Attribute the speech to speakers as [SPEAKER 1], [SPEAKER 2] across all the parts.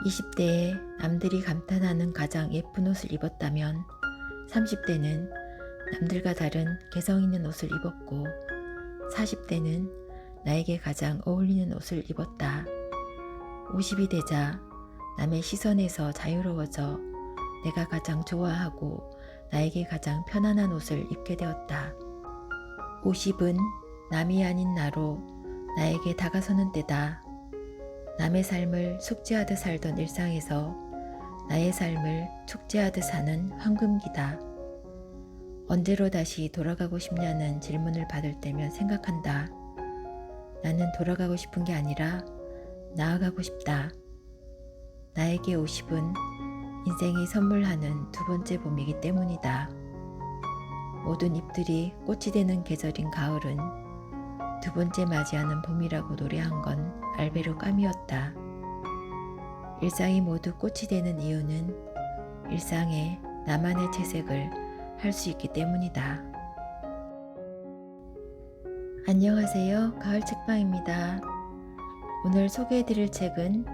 [SPEAKER 1] 20대에 남들이 감탄하는 가장 예쁜 옷을 입었다면 30대는 남들과 다른 개성 있는 옷을 입었고 40대는 나에게 가장 어울리는 옷을 입었다. 50이 되자 남의 시선에서 자유로워져 내가 가장 좋아하고 나에게 가장 편안한 옷을 입게 되었다. 50은 남이 아닌 나로 나에게 다가서는 때다. 남의 삶을 숙제하듯 살던 일상에서 나의 삶을 축제하듯 사는 황금기다. 언제로 다시 돌아가고 싶냐는 질문을 받을 때면 생각한다. 나는 돌아가고 싶은 게 아니라 나아가고 싶다. 나에게 50은 인생이 선물하는 두 번째 봄이기 때문이다. 모든 잎들이 꽃이 되는 계절인 가을은 두 번째 맞이하는 봄이라고 노래한 건 알베로 까미였다. 일상이 모두 꽃이 되는 이유는 일상에 나만의 채색을 할 수 있기 때문이다. 안녕하세요. 가을 책방입니다. 오늘 소개해드릴 책은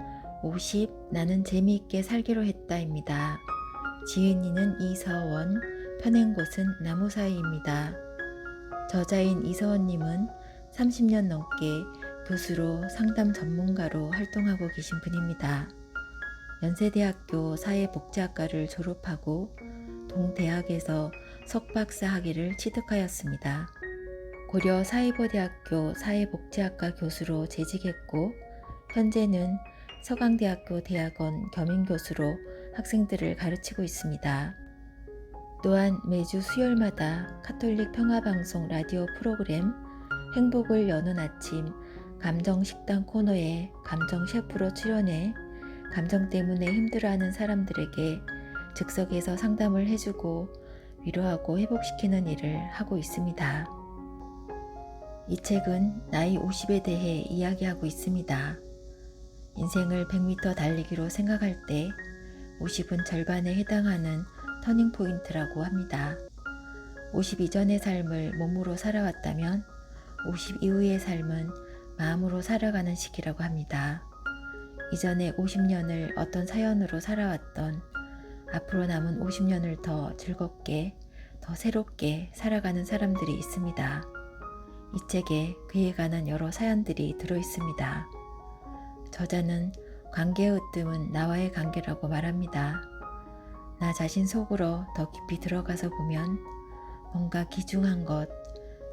[SPEAKER 1] 50 나는 재미있게 살기로 했다입니다. 지은이는 이서원, 펴낸 곳은 나무 사이입니다. 저자인 이서원님은 30년 넘게 교수로 상담 전문가로 활동하고 계신 분입니다. 연세대학교 사회복지학과를 졸업하고 동대학에서 석박사 학위를 취득하였습니다. 고려 사이버대학교 사회복지학과 교수로 재직했고 현재는 서강대학교 대학원 겸임교수로 학생들을 가르치고 있습니다. 또한 매주 수요일마다 카톨릭 평화방송 라디오 프로그램 행복을 여는 아침 감정식당 코너에 감정 셰프로 출연해 감정 때문에 힘들어하는 사람들에게 즉석에서 상담을 해주고 위로하고 회복시키는 일을 하고 있습니다. 이 책은 나이 50에 대해 이야기하고 있습니다. 인생을 100m 달리기로 생각할 때 50은 절반에 해당하는 터닝포인트라고 합니다. 50 이전의 삶을 몸으로 살아왔다면 50 이후의 삶은 마음으로 살아가는 시기라고 합니다. 이전에 50년을 어떤 사연으로 살아왔던 앞으로 남은 50년을 더 즐겁게, 더 새롭게 살아가는 사람들이 있습니다. 이 책에 그에 관한 여러 사연들이 들어있습니다. 저자는 관계의 으뜸은 나와의 관계라고 말합니다. 나 자신 속으로 더 깊이 들어가서 보면 뭔가 귀중한 것,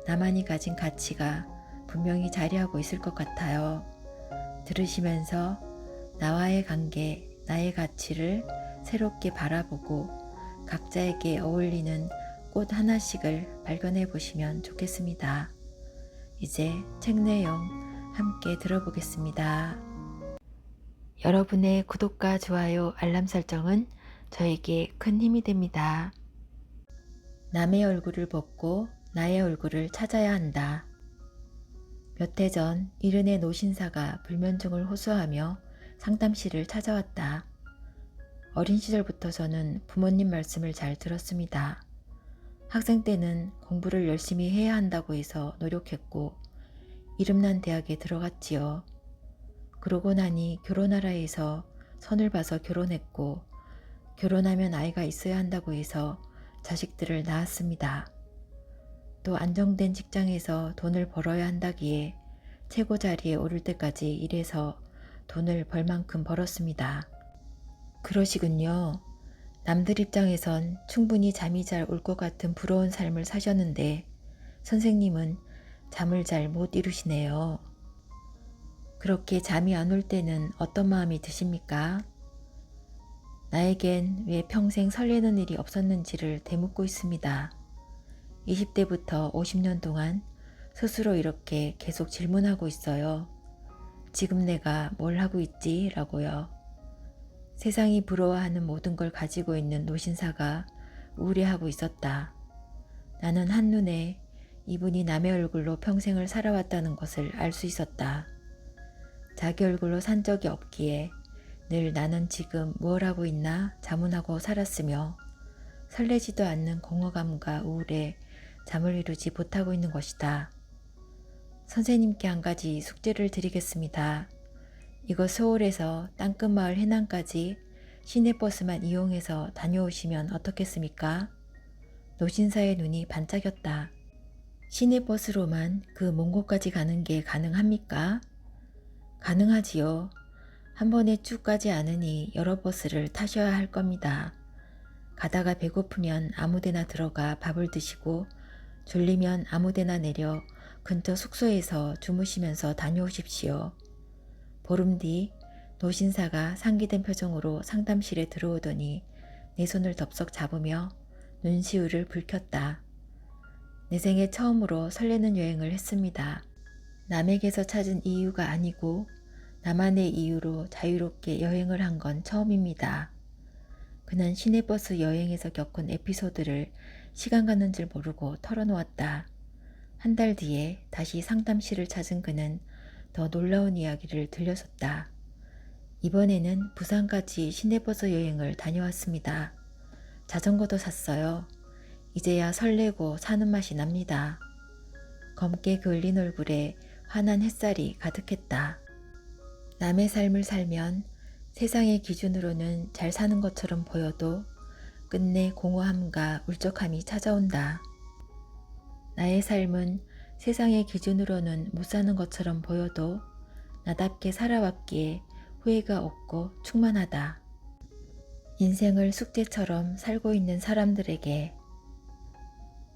[SPEAKER 1] 나만이 가진 가치가 분명히 자리하고 있을 것 같아요. 들으시면서 나와의 관계, 나의 가치를 새롭게 바라보고 각자에게 어울리는 꽃 하나씩을 발견해 보시면 좋겠습니다. 이제 책 내용 함께 들어보겠습니다. 여러분의 구독과 좋아요, 알람 설정은 저에게 큰 힘이 됩니다. 남의 얼굴을 벗고 나의 얼굴을 찾아야 한다. 몇 해 전 이른의 노신사가 불면증을 호소하며 상담실을 찾아왔다. 어린 시절부터 저는 부모님 말씀을 잘 들었습니다. 학생 때는 공부를 열심히 해야 한다고 해서 노력했고 이름난 대학에 들어갔지요. 그러고 나니 결혼하라 해서 선을 봐서 결혼했고 결혼하면 아이가 있어야 한다고 해서 자식들을 낳았습니다. 또 안정된 직장에서 돈을 벌어야 한다기에 최고 자리에 오를 때까지 일해서 돈을 벌 만큼 벌었습니다. 그러시군요. 남들 입장에선 충분히 잠이 잘 올 것 같은 부러운 삶을 사셨는데 선생님은 잠을 잘 못 이루시네요. 그렇게 잠이 안 올 때는 어떤 마음이 드십니까? 나에겐 왜 평생 설레는 일이 없었는지를 되묻고 있습니다. 20대부터 50년 동안 스스로 이렇게 계속 질문하고 있어요. 지금 내가 뭘 하고 있지? 라고요. 세상이 부러워하는 모든 걸 가지고 있는 노신사가 우울해하고 있었다. 나는 한눈에 이분이 남의 얼굴로 평생을 살아왔다는 것을 알 수 있었다. 자기 얼굴로 산 적이 없기에 늘 나는 지금 뭘 하고 있나 자문하고 살았으며 설레지도 않는 공허감과 우울에 잠을 이루지 못하고 있는 것이다. 선생님께 한 가지 숙제를 드리겠습니다. 이곳 서울에서 땅끝마을 해남까지 시내버스만 이용해서 다녀오시면 어떻겠습니까? 노신사의 눈이 반짝였다. 시내버스로만 그 먼 곳까지 가는 게 가능합니까? 가능하지요. 한 번에 쭉 가지 않으니 여러 버스를 타셔야 할 겁니다. 가다가 배고프면 아무데나 들어가 밥을 드시고 졸리면 아무데나 내려 근처 숙소에서 주무시면서 다녀오십시오. 보름 뒤 노신사가 상기된 표정으로 상담실에 들어오더니 내 손을 덥석 잡으며 눈시울을 붉혔다. 내 생애 처음으로 설레는 여행을 했습니다. 남에게서 찾은 이유가 아니고 나만의 이유로 자유롭게 여행을 한 건 처음입니다. 그는 시내버스 여행에서 겪은 에피소드를 시간 가는 줄 모르고 털어놓았다. 한 달 뒤에 다시 상담실을 찾은 그는 더 놀라운 이야기를 들려줬다. 이번에는 부산까지 시내버스 여행을 다녀왔습니다. 자전거도 샀어요. 이제야 설레고 사는 맛이 납니다. 검게 그을린 얼굴에 환한 햇살이 가득했다. 남의 삶을 살면 세상의 기준으로는 잘 사는 것처럼 보여도 끝내 공허함과 울적함이 찾아온다. 나의 삶은 세상의 기준으로는 못 사는 것처럼 보여도 나답게 살아왔기에 후회가 없고 충만하다. 인생을 숙제처럼 살고 있는 사람들에게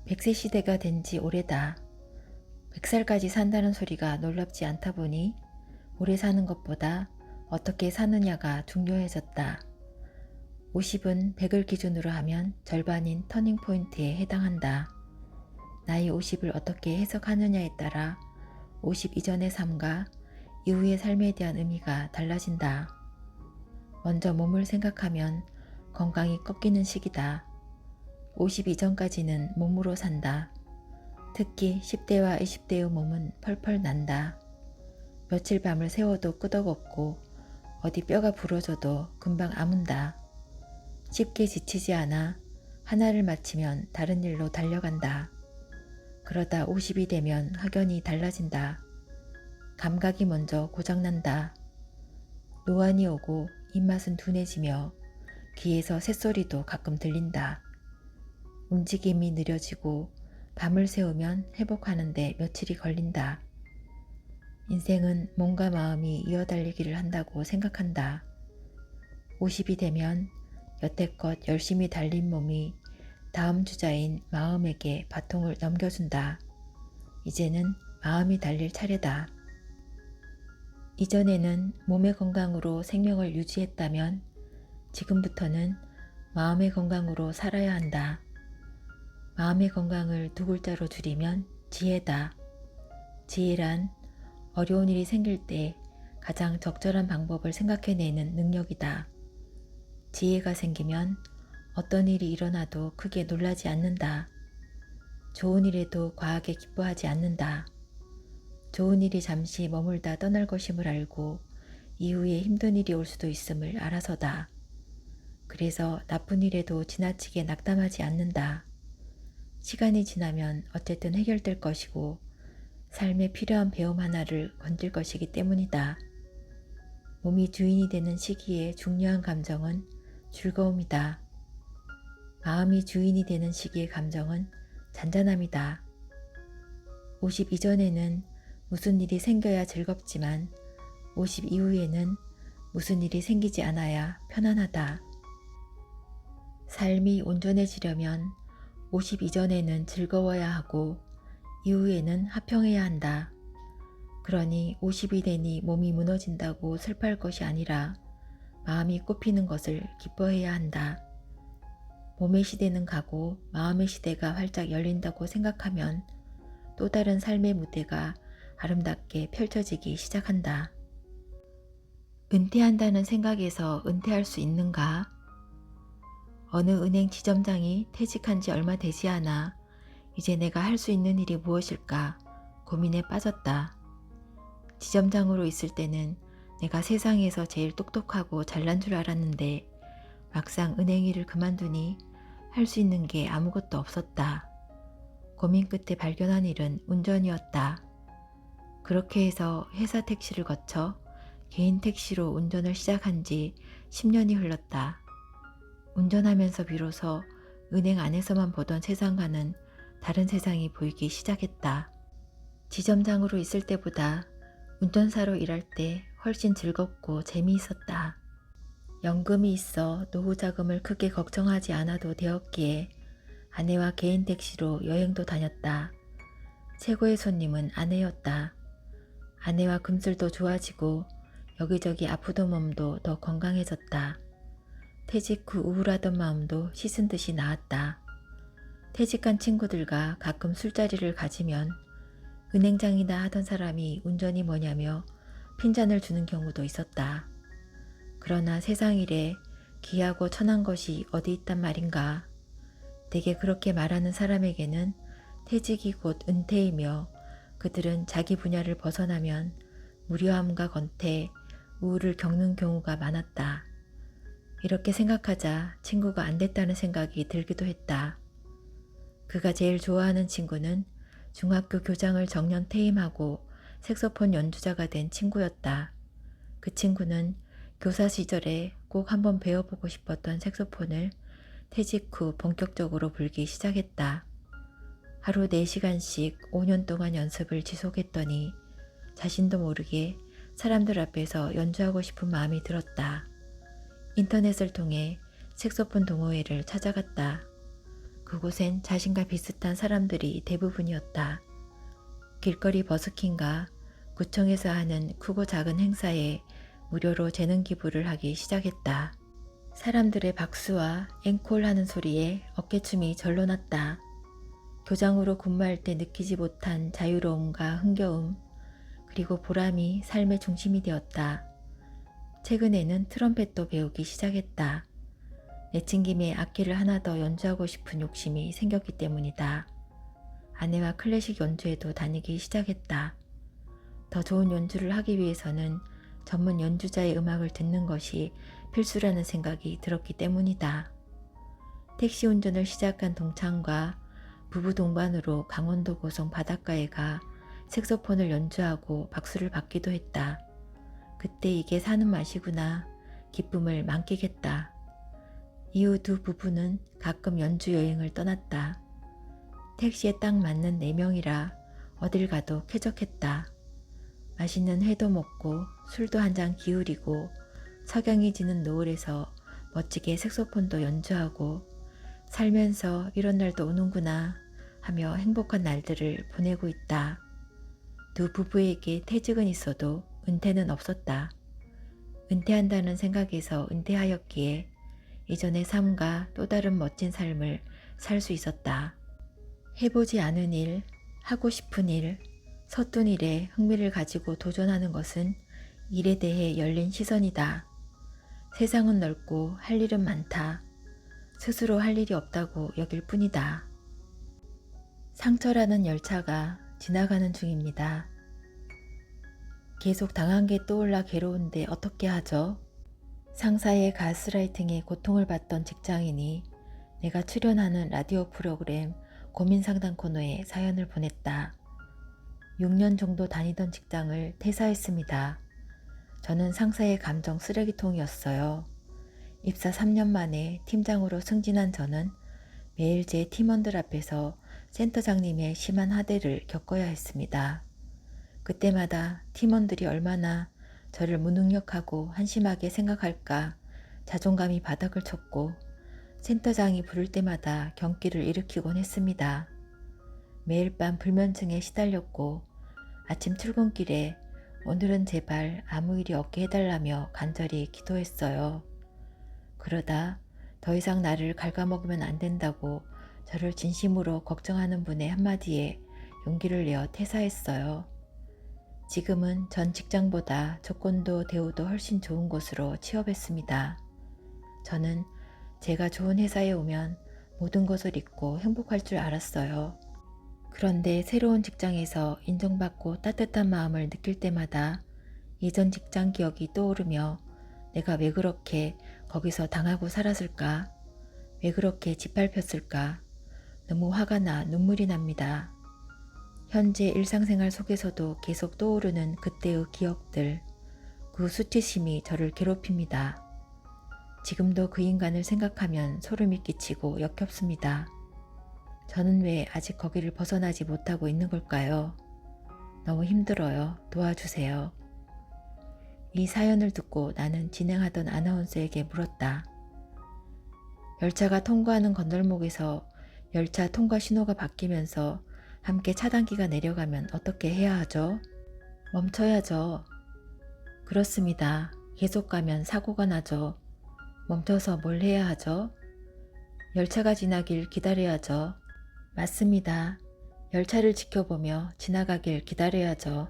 [SPEAKER 1] 100세 시대가 된 지 오래다. 100살까지 산다는 소리가 놀랍지 않다 보니 오래 사는 것보다 어떻게 사느냐가 중요해졌다. 50은 100을 기준으로 하면 절반인 터닝포인트에 해당한다. 나이 50을 어떻게 해석하느냐에 따라 50 이전의 삶과 이후의 삶에 대한 의미가 달라진다. 먼저 몸을 생각하면 건강이 꺾이는 시기다. 50 이전까지는 몸으로 산다. 특히 10대와 20대의 몸은 펄펄 난다. 며칠 밤을 새워도 끄덕없고 어디 뼈가 부러져도 금방 아문다. 쉽게 지치지 않아 하나를 마치면 다른 일로 달려간다. 그러다 50이 되면 확연히 달라진다. 감각이 먼저 고장난다. 노안이 오고 입맛은 둔해지며 귀에서 새소리도 가끔 들린다. 움직임이 느려지고 밤을 새우면 회복하는데 며칠이 걸린다. 인생은 몸과 마음이 이어달리기를 한다고 생각한다. 50이 되면 여태껏 열심히 달린 몸이 다음 주자인 마음에게 바통을 넘겨준다. 이제는 마음이 달릴 차례다. 이전에는 몸의 건강으로 생명을 유지했다면 지금부터는 마음의 건강으로 살아야 한다. 마음의 건강을 두 글자로 줄이면 지혜다. 지혜란 어려운 일이 생길 때 가장 적절한 방법을 생각해내는 능력이다. 지혜가 생기면 어떤 일이 일어나도 크게 놀라지 않는다. 좋은 일에도 과하게 기뻐하지 않는다. 좋은 일이 잠시 머물다 떠날 것임을 알고 이후에 힘든 일이 올 수도 있음을 알아서다. 그래서 나쁜 일에도 지나치게 낙담하지 않는다. 시간이 지나면 어쨌든 해결될 것이고 삶에 필요한 배움 하나를 건질 것이기 때문이다. 몸이 주인이 되는 시기에 중요한 감정은 즐거움이다. 마음이 주인이 되는 시기의 감정은 잔잔함이다. 50 이전에는 무슨 일이 생겨야 즐겁지만 50 이후에는 무슨 일이 생기지 않아야 편안하다. 삶이 온전해지려면 50 이전에는 즐거워야 하고 이후에는 화평해야 한다. 그러니 50이 되니 몸이 무너진다고 슬퍼할 것이 아니라 마음이 꽃피는 것을 기뻐해야 한다. 몸의 시대는 가고 마음의 시대가 활짝 열린다고 생각하면 또 다른 삶의 무대가 아름답게 펼쳐지기 시작한다. 은퇴한다는 생각에서 은퇴할 수 있는가? 어느 은행 지점장이 퇴직한 지 얼마 되지 않아 이제 내가 할 수 있는 일이 무엇일까 고민에 빠졌다. 지점장으로 있을 때는 내가 세상에서 제일 똑똑하고 잘난 줄 알았는데 막상 은행 일을 그만두니 할 수 있는 게 아무것도 없었다. 고민 끝에 발견한 일은 운전이었다. 그렇게 해서 회사 택시를 거쳐 개인 택시로 운전을 시작한 지 10년이 흘렀다. 운전하면서 비로소 은행 안에서만 보던 세상과는 다른 세상이 보이기 시작했다. 지점장으로 있을 때보다 운전사로 일할 때 훨씬 즐겁고 재미있었다. 연금이 있어 노후 자금을 크게 걱정하지 않아도 되었기에 아내와 개인 택시로 여행도 다녔다. 최고의 손님은 아내였다. 아내와 금슬도 좋아지고 여기저기 아프던 몸도 더 건강해졌다. 퇴직 후 우울하던 마음도 씻은 듯이 나았다. 퇴직한 친구들과 가끔 술자리를 가지면 은행장이나 하던 사람이 운전이 뭐냐며 핀잔을 주는 경우도 있었다. 그러나 세상 일에 귀하고 천한 것이 어디 있단 말인가. 대개 그렇게 말하는 사람에게는 퇴직이 곧 은퇴이며 그들은 자기 분야를 벗어나면 무료함과 권태, 우울을 겪는 경우가 많았다. 이렇게 생각하자 친구가 안 됐다는 생각이 들기도 했다. 그가 제일 좋아하는 친구는 중학교 교장을 정년 퇴임하고 색소폰 연주자가 된 친구였다. 그 친구는 교사 시절에 꼭 한번 배워보고 싶었던 색소폰을 퇴직 후 본격적으로 불기 시작했다. 하루 4시간씩 5년 동안 연습을 지속했더니 자신도 모르게 사람들 앞에서 연주하고 싶은 마음이 들었다. 인터넷을 통해 색소폰 동호회를 찾아갔다. 그곳엔 자신과 비슷한 사람들이 대부분이었다. 길거리 버스킹과 구청에서 하는 크고 작은 행사에 무료로 재능 기부를 하기 시작했다. 사람들의 박수와 앵콜 하는 소리에 어깨춤이 절로 났다. 교장으로 근무할 때 느끼지 못한 자유로움과 흥겨움, 그리고 보람이 삶의 중심이 되었다. 최근에는 트럼펫도 배우기 시작했다. 내친김에 악기를 하나 더 연주하고 싶은 욕심이 생겼기 때문이다. 아내와 클래식 연주회도 다니기 시작했다. 더 좋은 연주를 하기 위해서는 전문 연주자의 음악을 듣는 것이 필수라는 생각이 들었기 때문이다. 택시 운전을 시작한 동창과 부부 동반으로 강원도 고성 바닷가에 가 색소폰을 연주하고 박수를 받기도 했다. 그때 이게 사는 맛이구나. 기쁨을 만끽했다. 이후 두 부부는 가끔 연주 여행을 떠났다. 택시에 딱 맞는 4명이라 어딜 가도 쾌적했다. 맛있는 회도 먹고 술도 한 잔 기울이고 석양이 지는 노을에서 멋지게 색소폰도 연주하고 살면서 이런 날도 오는구나 하며 행복한 날들을 보내고 있다. 두 부부에게 퇴직은 있어도 은퇴는 없었다. 은퇴한다는 생각에서 은퇴하였기에 이전의 삶과 또 다른 멋진 삶을 살 수 있었다. 해보지 않은 일, 하고 싶은 일, 서툰 일에 흥미를 가지고 도전하는 것은 일에 대해 열린 시선이다. 세상은 넓고 할 일은 많다. 스스로 할 일이 없다고 여길 뿐이다. 상처라는 열차가 지나가는 중입니다. 계속 당한 게 떠올라 괴로운데 어떻게 하죠? 상사의 가스라이팅에 고통을 받던 직장인이 내가 출연하는 라디오 프로그램 고민 상담 코너에 사연을 보냈다. 6년 정도 다니던 직장을 퇴사했습니다. 저는 상사의 감정 쓰레기통이었어요. 입사 3년 만에 팀장으로 승진한 저는 매일 제 팀원들 앞에서 센터장님의 심한 하대를 겪어야 했습니다. 그때마다 팀원들이 얼마나 저를 무능력하고 한심하게 생각할까 자존감이 바닥을 쳤고 센터장이 부를 때마다 경기를 일으키곤 했습니다. 매일 밤 불면증에 시달렸고 아침 출근길에 오늘은 제발 아무 일이 없게 해달라며 간절히 기도했어요. 그러다 더 이상 나를 갉아먹으면 안 된다고 저를 진심으로 걱정하는 분의 한마디에 용기를 내어 퇴사했어요. 지금은 전 직장보다 조건도 대우도 훨씬 좋은 곳으로 취업했습니다. 저는 제가 좋은 회사에 오면 모든 것을 잊고 행복할 줄 알았어요. 그런데 새로운 직장에서 인정받고 따뜻한 마음을 느낄 때마다 예전 직장 기억이 떠오르며 내가 왜 그렇게 거기서 당하고 살았을까? 왜 그렇게 짓밟혔을까? 너무 화가 나 눈물이 납니다. 현재 일상생활 속에서도 계속 떠오르는 그때의 기억들. 그 수치심이 저를 괴롭힙니다. 지금도 그 인간을 생각하면 소름이 끼치고 역겹습니다. 저는 왜 아직 거기를 벗어나지 못하고 있는 걸까요? 너무 힘들어요. 도와주세요. 이 사연을 듣고 나는 진행하던 아나운서에게 물었다. 열차가 통과하는 건널목에서 열차 통과 신호가 바뀌면서 함께 차단기가 내려가면 어떻게 해야 하죠? 멈춰야죠. 그렇습니다. 계속 가면 사고가 나죠. 멈춰서 뭘 해야 하죠? 열차가 지나길 기다려야죠. 맞습니다. 열차를 지켜보며 지나가길 기다려야죠.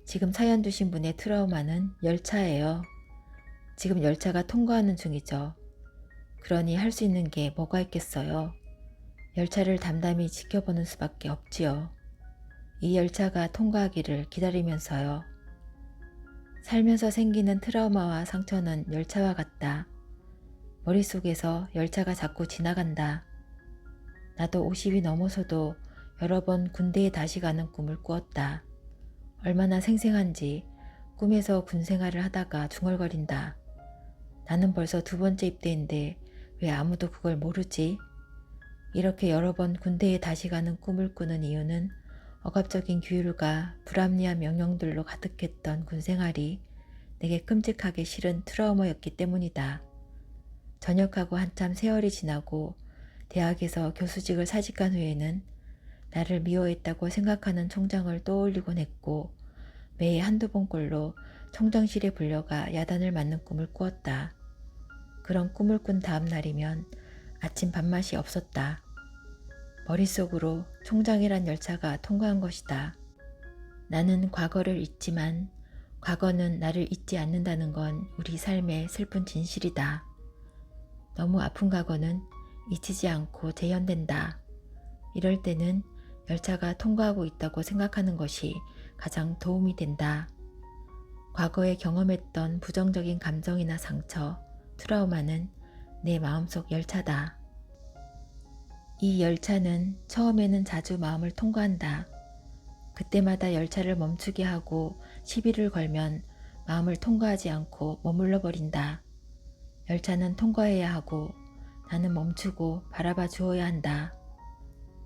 [SPEAKER 1] 지금 사연 주신 분의 트라우마는 열차예요. 지금 열차가 통과하는 중이죠. 그러니 할 수 있는 게 뭐가 있겠어요. 열차를 담담히 지켜보는 수밖에 없지요. 이 열차가 통과하기를 기다리면서요. 살면서 생기는 트라우마와 상처는 열차와 같다. 머릿속에서 열차가 자꾸 지나간다. 나도 50이 넘어서도 여러 번 군대에 다시 가는 꿈을 꾸었다. 얼마나 생생한지 꿈에서 군 생활을 하다가 중얼거린다. 나는 벌써 2번째 입대인데 왜 아무도 그걸 모르지? 이렇게 여러 번 군대에 다시 가는 꿈을 꾸는 이유는 억압적인 규율과 불합리한 명령들로 가득했던 군 생활이 내게 끔찍하게 싫은 트라우마였기 때문이다. 전역하고 한참 세월이 지나고 대학에서 교수직을 사직한 후에는 나를 미워했다고 생각하는 총장을 떠올리곤 했고 매해 한두 번꼴로 총장실에 불려가 야단을 맞는 꿈을 꾸었다. 그런 꿈을 꾼 다음 날이면 아침 밥맛이 없었다. 머릿속으로 총장이란 열차가 통과한 것이다. 나는 과거를 잊지만 과거는 나를 잊지 않는다는 건 우리 삶의 슬픈 진실이다. 너무 아픈 과거는 잊히지 않고 재현된다. 이럴 때는 열차가 통과하고 있다고 생각하는 것이 가장 도움이 된다. 과거에 경험했던 부정적인 감정이나 상처, 트라우마는 내 마음속 열차다. 이 열차는 처음에는 자주 마음을 통과한다. 그때마다 열차를 멈추게 하고 시비를 걸면 마음을 통과하지 않고 머물러 버린다. 열차는 통과해야 하고 나는 멈추고 바라봐 주어야 한다.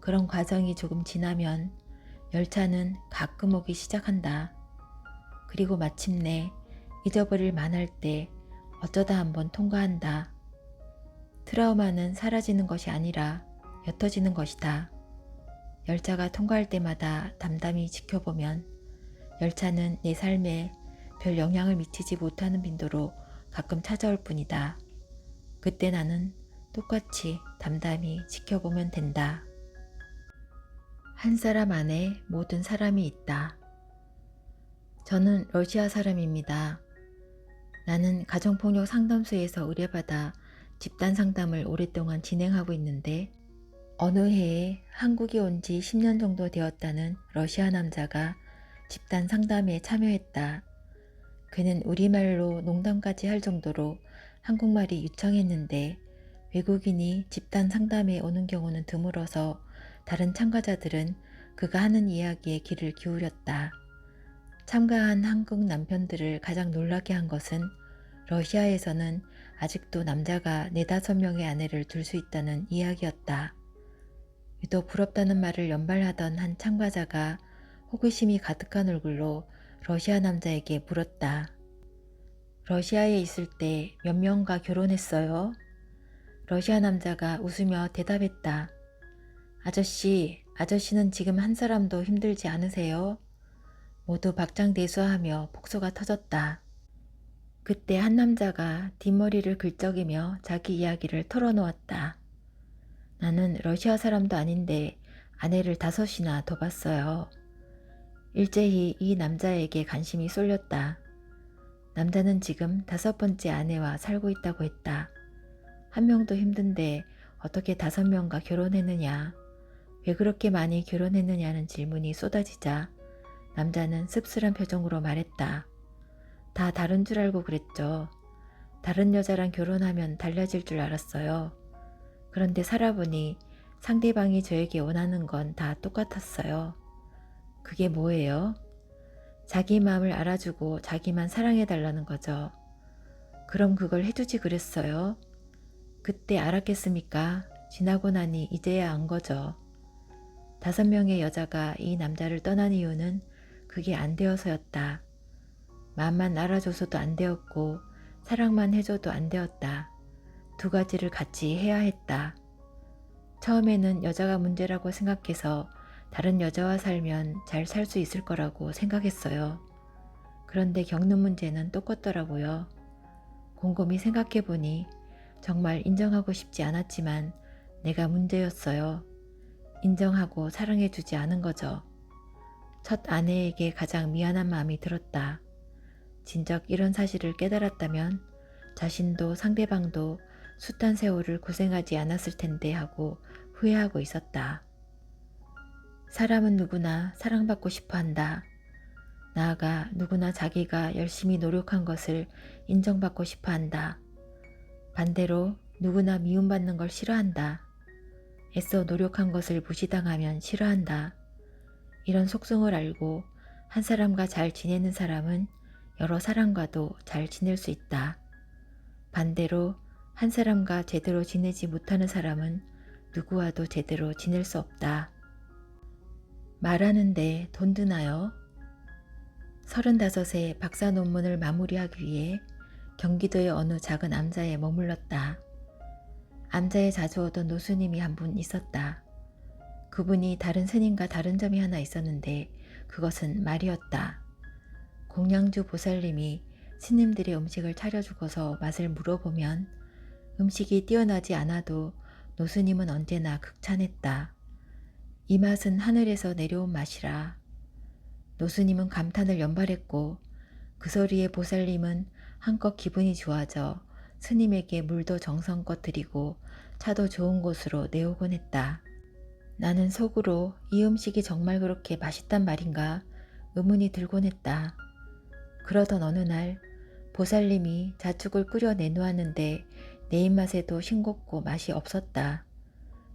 [SPEAKER 1] 그런 과정이 조금 지나면 열차는 가끔 오기 시작한다. 그리고 마침내 잊어버릴 만할 때 어쩌다 한번 통과한다. 트라우마는 사라지는 것이 아니라 옅어지는 것이다. 열차가 통과할 때마다 담담히 지켜보면 열차는 내 삶에 별 영향을 미치지 못하는 빈도로 가끔 찾아올 뿐이다. 그때 나는 똑같이 담담히 지켜보면 된다. 한 사람 안에 모든 사람이 있다. 저는 러시아 사람입니다. 나는 가정폭력 상담소에서 의뢰받아 집단 상담을 오랫동안 진행하고 있는데 어느 해에 한국에 온 지 10년 정도 되었다는 러시아 남자가 집단 상담에 참여했다. 그는 우리말로 농담까지 할 정도로 한국말이 유창했는데 외국인이 집단 상담에 오는 경우는 드물어서 다른 참가자들은 그가 하는 이야기에 귀를 기울였다. 참가한 한국 남편들을 가장 놀라게 한 것은 러시아에서는 아직도 남자가 4~5명의 아내를 둘 수 있다는 이야기였다. 유독 부럽다는 말을 연발하던 한 참가자가 호기심이 가득한 얼굴로 러시아 남자에게 물었다. 러시아에 있을 때 몇 명과 결혼했어요? 러시아 남자가 웃으며 대답했다. 아저씨는 지금 한 사람도 힘들지 않으세요? 모두 박장대소하며 폭소가 터졌다. 그때 한 남자가 뒷머리를 긁적이며 자기 이야기를 털어놓았다. 나는 러시아 사람도 아닌데 아내를 5이나 더 봤어요. 일제히 이 남자에게 관심이 쏠렸다. 남자는 지금 5번째 아내와 살고 있다고 했다. 한 명도 힘든데 어떻게 5명과 결혼했느냐? 왜 그렇게 많이 결혼했느냐는 질문이 쏟아지자 남자는 씁쓸한 표정으로 말했다. 다 다른 줄 알고 그랬죠. 다른 여자랑 결혼하면 달라질 줄 알았어요. 그런데 살아보니 상대방이 저에게 원하는 건 다 똑같았어요. 그게 뭐예요? 자기 마음을 알아주고 자기만 사랑해달라는 거죠. 그럼 그걸 해주지 그랬어요. 그때 알았겠습니까? 지나고 나니 이제야 안 거죠. 5명의 여자가 이 남자를 떠난 이유는 그게 안 되어서였다. 마음만 알아줘서도 안 되었고 사랑만 해줘도 안 되었다. 2가지를 같이 해야 했다. 처음에는 여자가 문제라고 생각해서 다른 여자와 살면 잘 살 수 있을 거라고 생각했어요. 그런데 겪는 문제는 똑같더라고요. 곰곰이 생각해보니 정말 인정하고 싶지 않았지만 내가 문제였어요. 인정하고 사랑해주지 않은 거죠. 첫 아내에게 가장 미안한 마음이 들었다. 진작 이런 사실을 깨달았다면 자신도 상대방도 숱한 세월을 고생하지 않았을 텐데 하고 후회하고 있었다. 사람은 누구나 사랑받고 싶어 한다. 나아가 누구나 자기가 열심히 노력한 것을 인정받고 싶어 한다. 반대로 누구나 미움받는 걸 싫어한다. 애써 노력한 것을 무시당하면 싫어한다. 이런 속성을 알고 한 사람과 잘 지내는 사람은 여러 사람과도 잘 지낼 수 있다. 반대로 한 사람과 제대로 지내지 못하는 사람은 누구와도 제대로 지낼 수 없다. 말하는데 돈 드나요? 35세 박사 논문을 마무리하기 위해 경기도의 어느 작은 암자에 머물렀다. 암자에 자주 오던 노스님이 한 분 있었다. 그분이 다른 스님과 다른 점이 하나 있었는데 그것은 말이었다. 공양주 보살님이 스님들의 음식을 차려주고서 맛을 물어보면 음식이 뛰어나지 않아도 노스님은 언제나 극찬했다. 이 맛은 하늘에서 내려온 맛이라. 노스님은 감탄을 연발했고 그 소리에 보살님은 한껏 기분이 좋아져 스님에게 물도 정성껏 드리고 차도 좋은 곳으로 내오곤 했다. 나는 속으로 이 음식이 정말 그렇게 맛있단 말인가 의문이 들곤 했다. 그러던 어느 날 보살님이 자죽을 끓여 내놓았는데 내 입맛에도 싱겁고 맛이 없었다.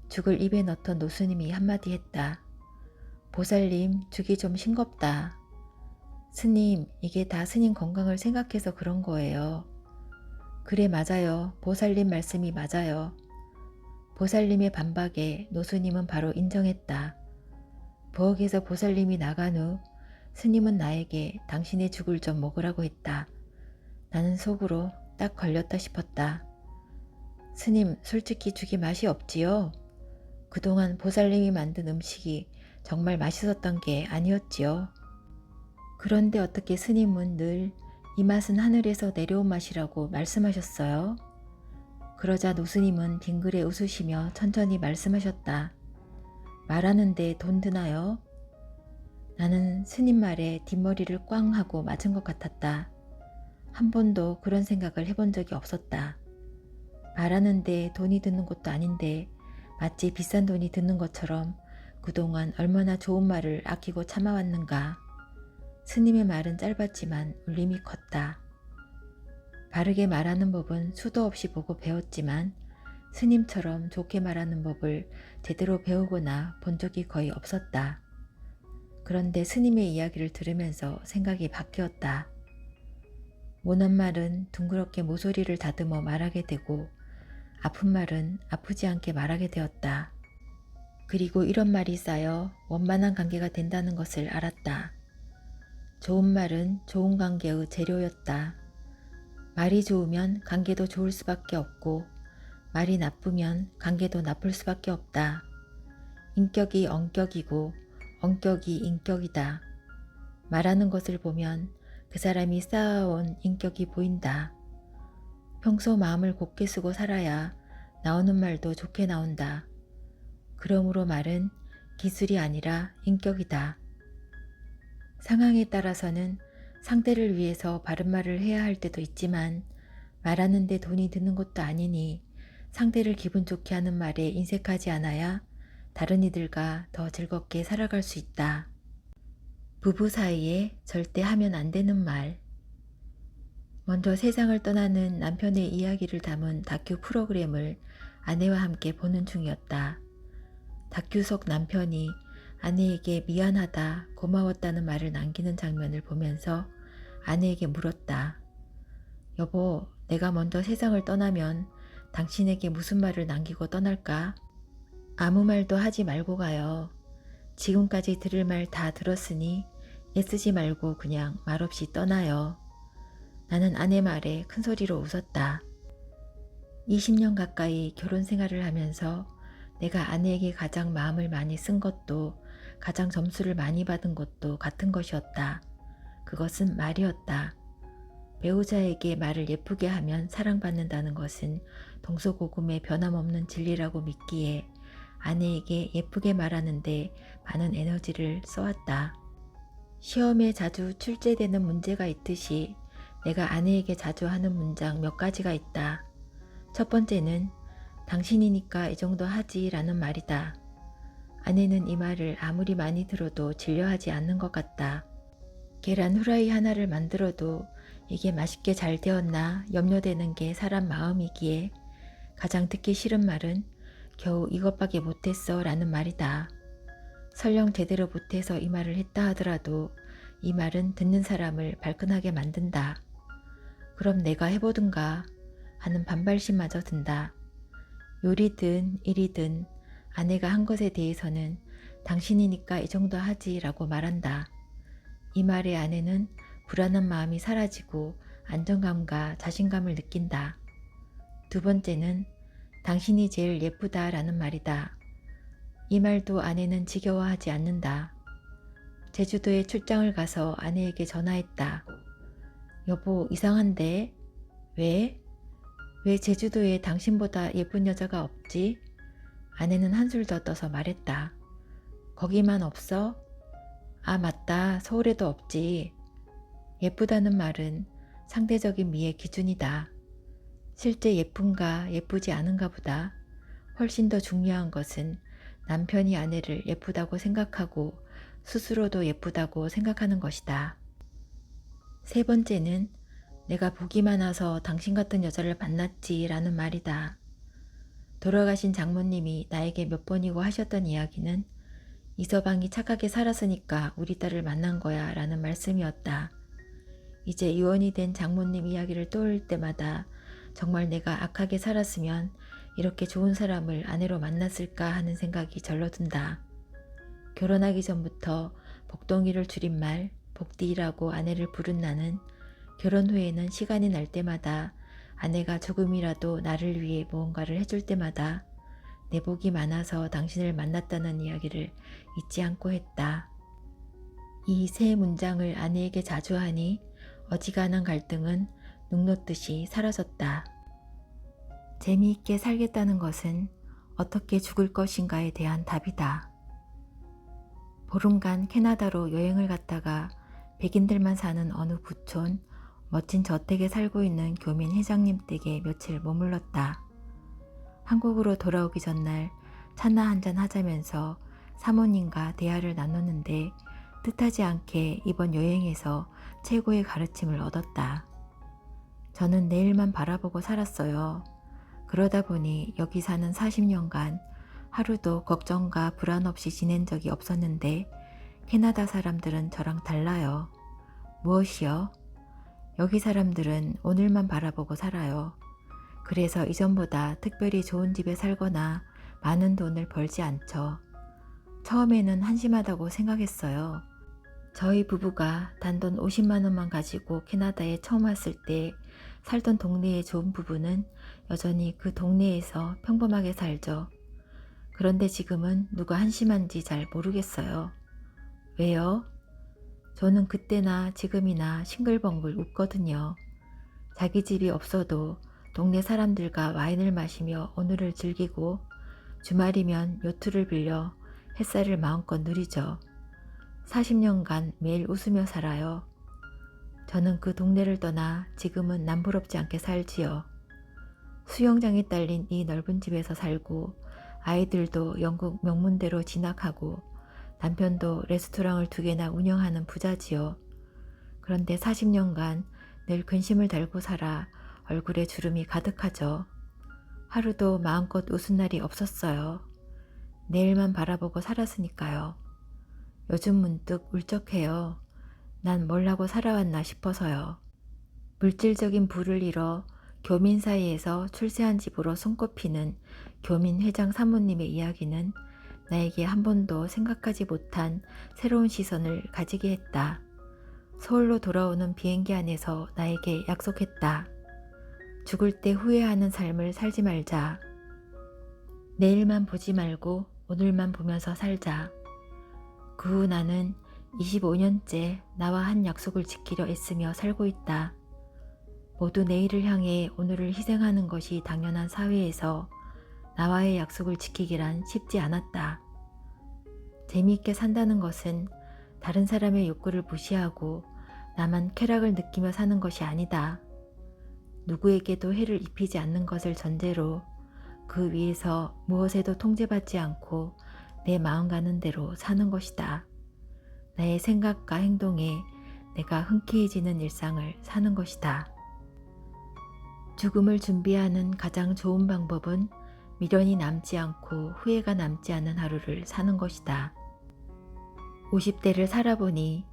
[SPEAKER 1] 죽을 입에 넣던 노스님이 한마디 했다. 보살님, 죽이 좀 싱겁다. 스님, 이게 다 스님 건강을 생각해서 그런 거예요. 그래, 맞아요. 보살님 말씀이 맞아요. 보살님의 반박에 노스님은 바로 인정했다. 부엌에서 보살님이 나간 후 스님은 나에게 당신의 죽을 좀 먹으라고 했다. 나는 속으로 딱 걸렸다 싶었다. 스님, 솔직히 죽이 맛이 없지요? 그동안 보살님이 만든 음식이 정말 맛있었던 게 아니었지요. 그런데 어떻게 스님은 늘 이 맛은 하늘에서 내려온 맛이라고 말씀하셨어요? 그러자 노스님은 빙그레 웃으시며 천천히 말씀하셨다. 말하는데 돈 드나요? 나는 스님 말에 뒷머리를 꽝 하고 맞은 것 같았다. 한 번도 그런 생각을 해본 적이 없었다. 말하는데 돈이 드는 것도 아닌데 마치 비싼 돈이 드는 것처럼 그동안 얼마나 좋은 말을 아끼고 참아왔는가. 스님의 말은 짧았지만 울림이 컸다. 바르게 말하는 법은 수도 없이 보고 배웠지만 스님처럼 좋게 말하는 법을 제대로 배우거나 본 적이 거의 없었다. 그런데 스님의 이야기를 들으면서 생각이 바뀌었다. 모난 말은 둥그렇게 모서리를 다듬어 말하게 되고 아픈 말은 아프지 않게 말하게 되었다. 그리고 이런 말이 쌓여 원만한 관계가 된다는 것을 알았다. 좋은 말은 좋은 관계의 재료였다. 말이 좋으면 관계도 좋을 수밖에 없고 말이 나쁘면 관계도 나쁠 수밖에 없다. 인격이 엄격이고 엄격이 인격이다. 말하는 것을 보면 그 사람이 쌓아온 인격이 보인다. 평소 마음을 곱게 쓰고 살아야 나오는 말도 좋게 나온다. 그러므로 말은 기술이 아니라 인격이다. 상황에 따라서는 상대를 위해서 바른 말을 해야 할 때도 있지만 말하는데 돈이 드는 것도 아니니 상대를 기분 좋게 하는 말에 인색하지 않아야 다른 이들과 더 즐겁게 살아갈 수 있다. 부부 사이에 절대 하면 안 되는 말. 먼저 세상을 떠나는 남편의 이야기를 담은 다큐 프로그램을 아내와 함께 보는 중이었다. 다큐 속 남편이 아내에게 미안하다, 고마웠다는 말을 남기는 장면을 보면서 아내에게 물었다. 여보, 내가 먼저 세상을 떠나면 당신에게 무슨 말을 남기고 떠날까? 아무 말도 하지 말고 가요. 지금까지 들을 말 다 들었으니 애쓰지 말고 그냥 말없이 떠나요. 나는 아내 말에 큰 소리로 웃었다. 20년 가까이 결혼 생활을 하면서 내가 아내에게 가장 마음을 많이 쓴 것도 가장 점수를 많이 받은 것도 같은 것이었다. 그것은 말이었다. 배우자에게 말을 예쁘게 하면 사랑받는다는 것은 동서고금의 변함없는 진리라고 믿기에 아내에게 예쁘게 말하는데 많은 에너지를 써왔다. 시험에 자주 출제되는 문제가 있듯이 내가 아내에게 자주 하는 문장 몇 가지가 있다. 첫 번째는 당신이니까 이 정도 하지 라는 말이다. 아내는 이 말을 아무리 많이 들어도 질려하지 않는 것 같다. 계란 후라이 하나를 만들어도 이게 맛있게 잘 되었나 염려되는 게 사람 마음이기에 가장 듣기 싫은 말은 겨우 이것밖에 못했어 라는 말이다. 설령 제대로 못해서 이 말을 했다 하더라도 이 말은 듣는 사람을 발끈하게 만든다. 그럼 내가 해보든가 하는 반발심마저 든다. 요리든 일이든 아내가 한 것에 대해서는 당신이니까 이 정도 하지 라고 말한다. 이 말에 아내는 불안한 마음이 사라지고 안정감과 자신감을 느낀다. 두 번째는 당신이 제일 예쁘다 라는 말이다. 이 말도 아내는 지겨워하지 않는다. 제주도에 출장을 가서 아내에게 전화했다. 여보, 이상한데? 왜? 왜 제주도에 당신보다 예쁜 여자가 없지? 아내는 한술 더 떠서 말했다. 거기만 없어? 아, 맞다. 서울에도 없지. 예쁘다는 말은 상대적인 미의 기준이다. 실제 예쁜가 예쁘지 않은가 보다 훨씬 더 중요한 것은 남편이 아내를 예쁘다고 생각하고 스스로도 예쁘다고 생각하는 것이다. 세 번째는 내가 복이 많아서 당신 같은 여자를 만났지 라는 말이다. 돌아가신 장모님이 나에게 몇 번이고 하셨던 이야기는 이서방이 착하게 살았으니까 우리 딸을 만난 거야 라는 말씀이었다. 이제 이혼이 된 장모님 이야기를 떠올릴 때마다 정말 내가 악하게 살았으면 이렇게 좋은 사람을 아내로 만났을까 하는 생각이 절로 든다. 결혼하기 전부터 복덩이를 줄인 말 복디라고 아내를 부른 나는 결혼 후에는 시간이 날 때마다 아내가 조금이라도 나를 위해 무언가를 해줄 때마다 내 복이 많아서 당신을 만났다는 이야기를 잊지 않고 했다. 이 세 문장을 아내에게 자주 하니 어지간한 갈등은 눅놓듯이 사라졌다. 재미있게 살겠다는 것은 어떻게 죽을 것인가에 대한 답이다. 보름간 캐나다로 여행을 갔다가 백인들만 사는 어느 부촌 멋진 저택에 살고 있는 교민 회장님 댁에 며칠 머물렀다. 한국으로 돌아오기 전날 차나 한잔 하자면서 사모님과 대화를 나눴는데 뜻하지 않게 이번 여행에서 최고의 가르침을 얻었다. 저는 내일만 바라보고 살았어요. 그러다 보니 여기 사는 40년간 하루도 걱정과 불안 없이 지낸 적이 없었는데 캐나다 사람들은 저랑 달라요. 무엇이요? 여기 사람들은 오늘만 바라보고 살아요. 그래서 이전보다 특별히 좋은 집에 살거나 많은 돈을 벌지 않죠. 처음에는 한심하다고 생각했어요. 저희 부부가 단돈 50만 원만 가지고 캐나다에 처음 왔을 때 살던 동네의 좋은 부부는 여전히 그 동네에서 평범하게 살죠. 그런데 지금은 누가 한심한지 잘 모르겠어요. 왜요? 저는 그때나 지금이나 싱글벙글 웃거든요. 자기 집이 없어도 동네 사람들과 와인을 마시며 오늘을 즐기고 주말이면 요트를 빌려 햇살을 마음껏 누리죠. 40년간 매일 웃으며 살아요. 저는 그 동네를 떠나 지금은 남부럽지 않게 살지요. 수영장이 딸린 이 넓은 집에서 살고 아이들도 영국 명문대로 진학하고 남편도 레스토랑을 2개나 운영하는 부자지요. 그런데 40년간 늘 근심을 달고 살아 얼굴에 주름이 가득하죠. 하루도 마음껏 웃은 날이 없었어요. 내일만 바라보고 살았으니까요. 요즘 문득 울적해요. 난 뭘 하고 살아왔나 싶어서요. 물질적인 부를 잃어 교민 사이에서 출세한 집으로 손꼽히는 교민 회장 사모님의 이야기는 나에게 한 번도 생각하지 못한 새로운 시선을 가지게 했다. 서울로 돌아오는 비행기 안에서 나에게 약속했다. 죽을 때 후회하는 삶을 살지 말자. 내일만 보지 말고 오늘만 보면서 살자. 그 후 나는 25년째 나와 한 약속을 지키려 애쓰며 살고 있다. 모두 내일을 향해 오늘을 희생하는 것이 당연한 사회에서 나와의 약속을 지키기란 쉽지 않았다. 재미있게 산다는 것은 다른 사람의 욕구를 무시하고 나만 쾌락을 느끼며 사는 것이 아니다. 누구에게도 해를 입히지 않는 것을 전제로 그 위에서 무엇에도 통제받지 않고 내 마음 가는 대로 사는 것이다. 나의 생각과 행동에 내가 흔쾌해지는 일상을 사는 것이다. 죽음을 준비하는 가장 좋은 방법은 미련이 남지 않고 후회가 남지 않은 하루를 사는 것이다. 50대를 살아보니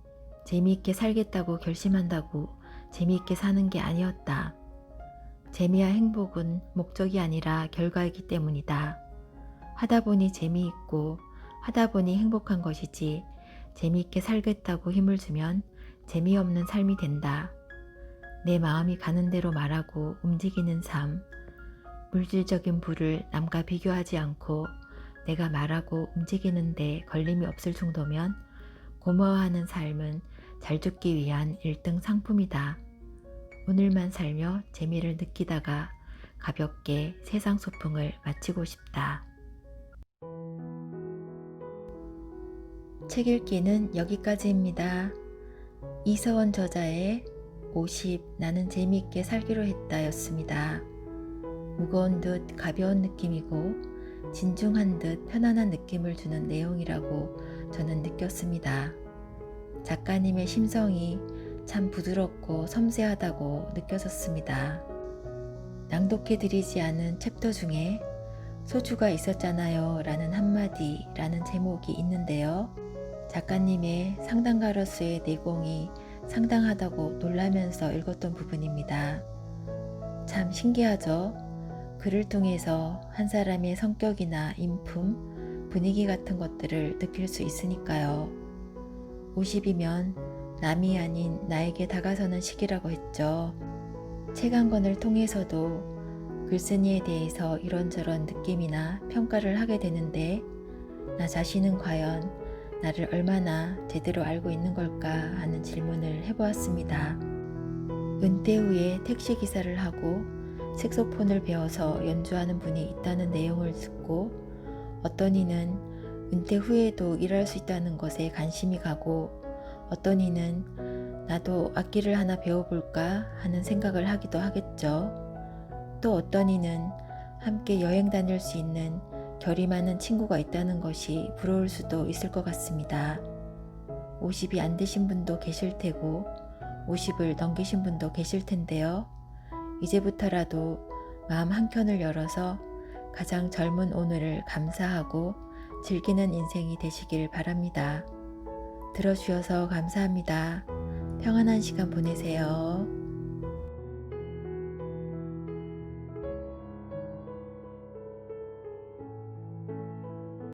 [SPEAKER 1] 재미있게 살겠다고 결심한다고 재미있게 사는 게 아니었다. 재미와 행복은 목적이 아니라 결과이기 때문이다. 하다 보니 재미있고 하다 보니 행복한 것이지 재미있게 살겠다고 힘을 주면 재미없는 삶이 된다. 내 마음이 가는 대로 말하고 움직이는 삶, 물질적인 부를 남과 비교하지 않고 내가 말하고 움직이는데 걸림이 없을 정도면 고마워하는 삶은 잘 죽기 위한 1등 상품이다. 오늘만 살며 재미를 느끼다가 가볍게 세상 소풍을 마치고 싶다. 책 읽기는 여기까지입니다. 이서원 저자의 50 나는 재미있게 살기로 했다 였습니다. 무거운 듯 가벼운 느낌이고 진중한 듯 편안한 느낌을 주는 내용이라고 저는 느꼈습니다. 작가님의 심성이 참 부드럽고 섬세하다고 느껴졌습니다. 낭독해드리지 않은 챕터 중에 소주가 있었잖아요 라는 한마디라는 제목이 있는데요. 작가님의 상담가로서의 내공이 상당하다고 놀라면서 읽었던 부분입니다. 참 신기하죠? 글을 통해서 한 사람의 성격이나 인품, 분위기 같은 것들을 느낄 수 있으니까요. 50이면 남이 아닌 나에게 다가서는 시기라고 했죠. 책 한 권을 통해서도 글쓴이에 대해서 이런저런 느낌이나 평가를 하게 되는데 나 자신은 과연 나를 얼마나 제대로 알고 있는 걸까 하는 질문을 해보았습니다. 은퇴 후에 택시기사를 하고 색소폰을 배워서 연주하는 분이 있다는 내용을 듣고 어떤 이는 은퇴 후에도 일할 수 있다는 것에 관심이 가고 어떤 이는 나도 악기를 하나 배워볼까 하는 생각을 하기도 하겠죠. 또 어떤 이는 함께 여행 다닐 수 있는 결이 많은 친구가 있다는 것이 부러울 수도 있을 것 같습니다. 50이 안 되신 분도 계실 테고 50을 넘기신 분도 계실 텐데요. 이제부터라도 마음 한켠을 열어서 가장 젊은 오늘을 감사하고 즐기는 인생이 되시길 바랍니다. 들어주셔서 감사합니다. 평안한 시간 보내세요.